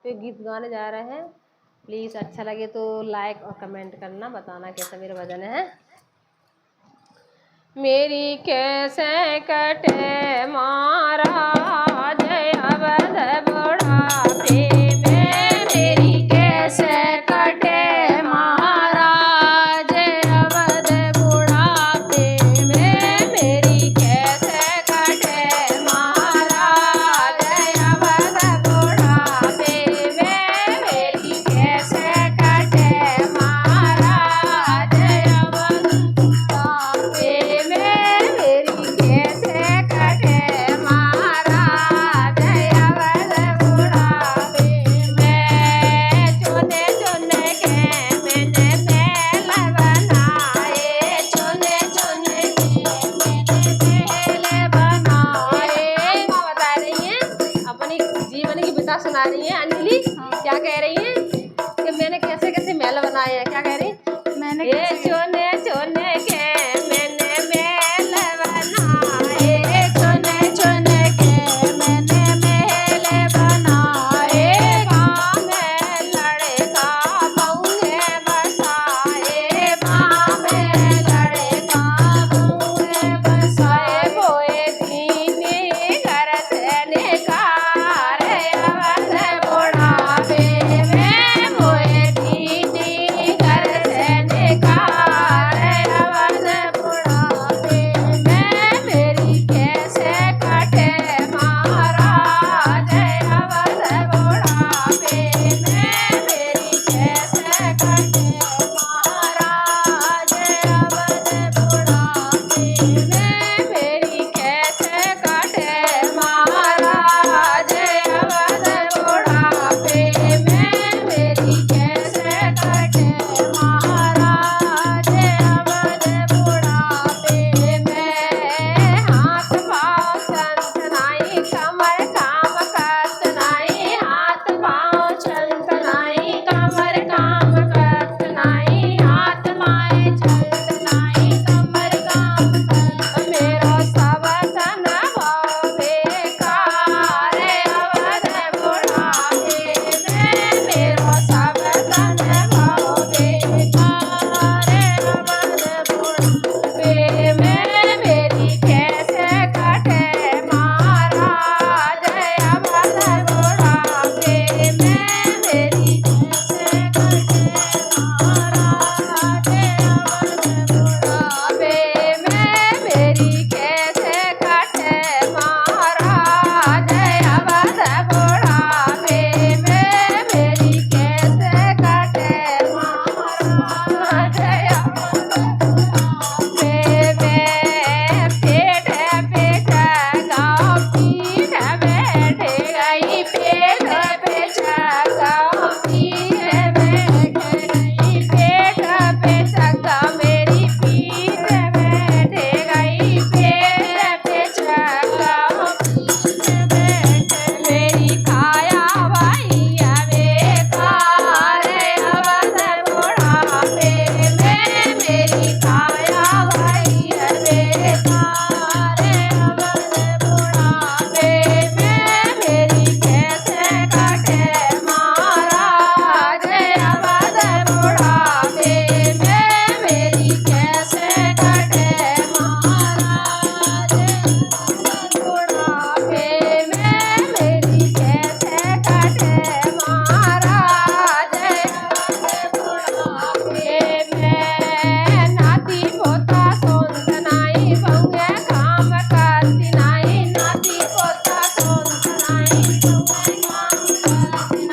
पे गीत गाने जा रहे हैं। प्लीज़ अच्छा लगे तो लाइक और कमेंट करना, बताना कैसा मेरा भजन है। मेरी कैसे कटे महाराज अवध बुढ़ापे में, मेरी कैसे कटे महाराज अवध बुढ़ापे में, मेरी कैसे कटे महाराज अवध बुढ़ापे में, मेरी कैसे कटे महाराज अवध बुढ़ापे में, मेरी कैसे कटे महाराज अवध बुढ़ापे में। चुने चुने के मैंने महल बनाए, चुने चुने के मैंने महल बनाए। क्या बता रही हैं? अपनी जीवन की बिता सुना रही हैं अंजलि। क्या कह रही हैं कि मैंने कैसे कैसे महल बनाए हैं? क्या कह रही हैं? मैंने चुने चुने के मैंने महल बनाए, चुने चुने के मैंने महल बनाए। गाँव में लड़का बहुए बसाए, गाँव में लड़का बहुए बसाए। बोए दीनी घर से निकारे अवध बुढ़ापे में, बोए दीनी घर से निकारे अवध बुढ़ापे में, मेरी कैसे कटे महाराज अवध बुढ़ापे में, मेरी कैसे कटे महाराज अवध बुढ़ापे में, मेरी कैसे कटे महाराज अवध बुढ़ापे में, मेरी कैसे कटे महाराज अवध बुढ़ापे में। हाथ पाँव चंचनाई कमर काम कतनाई, हाथ पाँव चंचनाई कमर काम कतनाई, हाथ पाँव चंचनाई कमर काम कतनाई। मेरो सब तन भाव बेकार अवध बुढ़ापे में, मेरो सब तन भाव बेकार अवध बुढ़ापे में, मेरी कैसे कटे महाराज अवध बुढ़ापे में, मेरी कैसे कटे महाराज अवध बुढ़ापे में, मेरी कैसे कटे महाराज अवध बुढ़ापे में, मेरी कैसे कटे महाराज अवध बुढ़ापे में। पेट पेट गाँव पीठ बैठ गई, पेट पेट गाँव पीठ बैठ गई, पेट पेट गाँव मेरी पीठ बैठ गई, पेट पेट गाँव पीठ बैठ मेरी काया भैया बेकार अवध बुढ़ापे में, मेरी काया भैया बेकार अवध बुढ़ापे में, मेरी कैसे कटे महाराज अवध बुढ़ापे में, मेरी कैसे कटे महाराज अवध बुढ़ापे में, मेरी कैसे कटे महाराज अवध बुढ़ापे में। नाती पोता सोनतनाई बहुए काम करतिनाई, नाती पोता सोनतनाई बहुए काम करतिनाई,